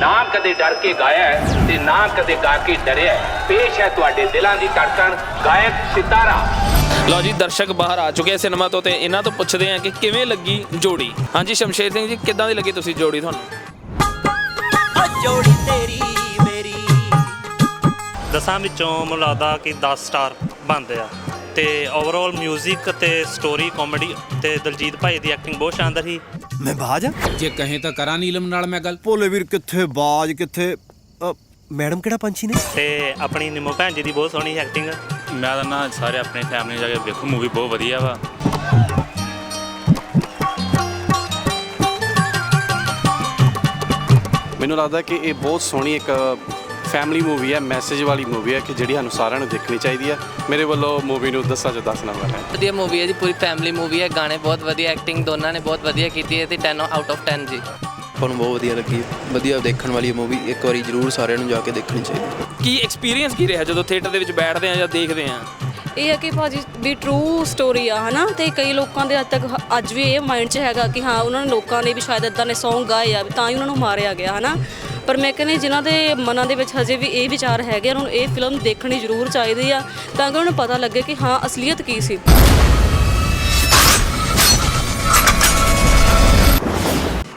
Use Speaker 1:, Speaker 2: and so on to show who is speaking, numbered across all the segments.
Speaker 1: ना कदे डर के गाया है ते ना कदे गा के डरिया है। पेश है तुहाडे दिलां दी धड़कन गायक सितारा।
Speaker 2: ਲਓ ਜੀ ਦਰਸ਼ਕ ਬਾਹਰ ਆ ਚੁੱਕੇ ਸਿਨੇਮਾ ਤੋਂ ਤੇ ਇਹਨਾਂ ਤੋਂ ਪੁੱਛਦੇ ਆ ਕਿ ਕਿਵੇਂ ਲੱਗੀ ਜੋੜੀ। ਹਾਂਜੀ ਸ਼ਮਸ਼ੇਰ ਸਿੰਘ ਜੀ, ਕਿੱਦਾਂ ਦੀ ਲੱਗੀ ਤੁਸੀਂ ਜੋੜੀ ਤੁਹਾਨੂੰ?
Speaker 3: ਜੋੜੀ ਤੇਰੀ ਮੇਰੀ 10 ਵਿੱਚੋਂ ਮੈਨੂੰ ਲੱਗਦਾ ਕਿ 10 ਸਟਾਰ ਬਣਦੇ ਆ ਤੇ ਓਵਰਆਲ ਮਿਊਜ਼ਿਕ ਤੇ ਸਟੋਰੀ ਕਾਮੇਡੀ ਤੇ ਦਲਜੀਤ ਭਾਈ ਦੀ ਐਕਟਿੰਗ ਬਹੁਤ ਸ਼ਾਨਦਾਰ ਸੀ।
Speaker 4: ਮੈਂ ਬਾਜ ਆ
Speaker 5: ਜੇ ਕਹੇ ਤਾਂ ਕਰਾਂ ਨੀਲਮ ਨਾਲ ਮੈਂ ਗੱਲ।
Speaker 4: ਭੋਲੇ ਵੀਰ ਕਿੱਥੇ ਬਾਜ ਕਿੱਥੇ ਮੈਡਮ ਕਿਹੜਾ ਪੰਛੀ ਨੇ?
Speaker 3: ਤੇ ਆਪਣੀ ਨਿੰਮੋ ਭੈਣ ਜੀ ਦੀ ਬਹੁਤ ਸੋਹਣੀ ਐਕਟਿੰਗ।
Speaker 6: ਮੈਂ ਤਾਂ ਨਾ ਸਾਰੇ ਆਪਣੀ ਫੈਮਿਲੀ ਜਾ ਕੇ ਵੇਖੋ, ਮੂਵੀ ਬਹੁਤ ਵਧੀਆ ਵਾ।
Speaker 7: ਮੈਨੂੰ ਲੱਗਦਾ ਕਿ ਇਹ ਬਹੁਤ ਸੋਹਣੀ ਇੱਕ ਫੈਮਿਲੀ ਮੂਵੀ ਹੈ, ਮੈਸੇਜ ਵਾਲੀ ਮੂਵੀ ਹੈ ਕਿ ਜਿਹੜੀ ਸਾਨੂੰ ਸਾਰਿਆਂ ਨੂੰ ਦੇਖਣੀ ਚਾਹੀਦੀ ਹੈ। ਮੇਰੇ ਵੱਲੋਂ ਮੂਵੀ ਨੂੰ 10 'ਚੋਂ 10 ਨੰਬਰ ਹੈ।
Speaker 8: ਵਧੀਆ ਮੂਵੀ ਹੈ ਜੀ, ਪੂਰੀ ਫੈਮਿਲੀ ਮੂਵੀ ਹੈ। ਗਾਣੇ ਬਹੁਤ ਵਧੀਆ, ਐਕਟਿੰਗ ਦੋਨਾਂ ਨੇ ਬਹੁਤ ਵਧੀਆ ਕੀਤੀ ਹੈ ਤੇ 10 ਆਊਟ ਆਫ 10 ਜੀ।
Speaker 9: ਤੁਹਾਨੂੰ ਬਹੁਤ ਵਧੀਆ ਲੱਗੀ, ਵਧੀਆ ਦੇਖਣ ਵਾਲੀ ਮੂਵੀ, ਇੱਕ ਵਾਰੀ ਜ਼ਰੂਰ ਸਾਰਿਆਂ ਨੂੰ ਜਾ ਕੇ ਦੇਖਣੀ ਚਾਹੀਦੀ।
Speaker 2: ਕੀ ਐਕਸਪੀਰੀਅੰਸ ਕੀ ਰਿਹਾ ਜਦੋਂ ਥੀਏਟਰ ਦੇ ਵਿੱਚ ਬੈਠਦੇ ਆ ਜਾਂ ਦੇਖਦੇ ਆ?
Speaker 10: ਇਹ ਹੈ ਕਿ ਭਾਜੀ ਵੀ ਟਰੂ ਸਟੋਰੀ ਆ ਹੈ ਨਾ, ਤੇ ਕਈ ਲੋਕਾਂ ਦੇ ਅੱਜ ਵੀ ਇਹ ਮਾਈਂਡ 'ਚ ਹੈਗਾ ਕਿ ਹਾਂ ਉਹਨਾਂ ਨੇ ਲੋਕਾਂ ਨੇ ਵੀ ਸ਼ਾਇਦ ਇੱਦਾਂ ਦੇ ਸੌਂਗ ਗਾਏ ਆ ਤਾਂ ਹੀ ਉਹਨਾਂ ਨੂੰ ਮਾਰਿਆ ਗਿਆ ਹੈ ਨਾ। ਪਰ ਮੈਂ ਕਹਿੰਦੀ ਜਿਨ੍ਹਾਂ ਦੇ ਮਨਾਂ ਦੇ ਵਿੱਚ ਹਜੇ ਵੀ ਇਹ ਵਿਚਾਰ ਹੈਗੇ ਉਹਨਾਂ ਨੂੰ ਇਹ ਫਿਲਮ ਦੇਖਣੀ ਜ਼ਰੂਰ ਚਾਹੀਦੀ ਆ ਤਾਂ ਕਿ ਉਹਨਾਂ ਨੂੰ ਪਤਾ ਲੱਗੇ ਕਿ ਹਾਂ ਅਸਲੀਅਤ ਕੀ ਸੀ।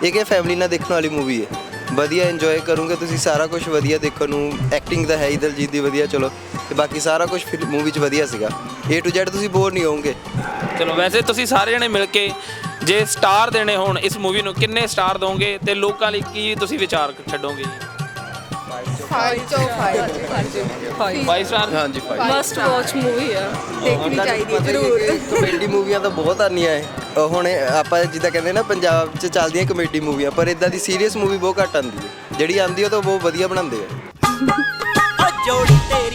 Speaker 9: ਇਹ ਕਿ ਫੈਮਿਲੀ ਨਾਲ ਦੇਖਣ ਵਾਲੀ ਮੂਵੀ ਹੈ, ਵਧੀਆ ਇੰਜੋਏ ਕਰੋਗੇ ਤੁਸੀਂ, ਸਾਰਾ ਕੁਝ ਵਧੀਆ ਦੇਖਣ ਨੂੰ। ਐਕਟਿੰਗ ਤਾਂ ਹੈ ਹੀ ਦਲਜੀਤ ਦੀ ਵਧੀਆ, ਚਲੋ ਤੇ ਬਾਕੀ ਸਾਰਾ ਕੁਝ ਮੂਵੀ 'ਚ ਵਧੀਆ ਸੀਗਾ। A to Z ਤੁਸੀਂ ਬੋਰ ਨਹੀਂ ਹੋਵੋਗੇ।
Speaker 2: ਚਲੋ ਵੈਸੇ ਤੁਸੀਂ ਸਾਰੇ ਜਣੇ ਮਿਲ ਕੇ ਜੇ ਸਟਾਰ ਦੇਣੇ ਹੋਣ ਇਸ ਮੂਵੀ ਨੂੰ ਕਿੰਨੇ ਸਟਾਰ ਦੋਗੇ ਤੇ ਲੋਕਾਂ ਲਈ ਕੀ ਤੁਸੀਂ ਵਿਚਾਰ ਛੱਡੋਗੇ?
Speaker 10: 5
Speaker 2: ਸਟਾਰ।
Speaker 9: ਹਾਂਜੀ
Speaker 10: ਮਸਟ ਵਾਚ ਮੂਵੀ ਆ, ਦੇਖਣੀ ਚਾਹੀਦੀ ਜ਼ਰੂਰ।
Speaker 9: ਕਮੇਡੀ ਮੂਵੀਆਂ ਤਾਂ ਬਹੁਤ ਆਉਂਦੀਆਂ ਹੈ ਹੁਣ, ਆਪਾਂ ਜਿੱਦਾਂ ਕਹਿੰਦੇ ਨਾ ਪੰਜਾਬ 'ਚ ਚੱਲਦੀਆਂ ਕਮੇਡੀ ਮੂਵੀਆਂ, ਪਰ ਇਦਾਂ ਦੀ ਸੀਰੀਅਸ ਮੂਵੀ ਬਹੁਤ ਘੱਟ ਆਉਂਦੀ ਹੈ। ਜਿਹੜੀ ਆਉਂਦੀ ਉਹ ਤਾਂ ਬਹੁਤ ਵਧੀਆ ਬਣਾਉਂਦੇ ਆ।
Speaker 3: ਜੋੜੀ ਤੇਰੀ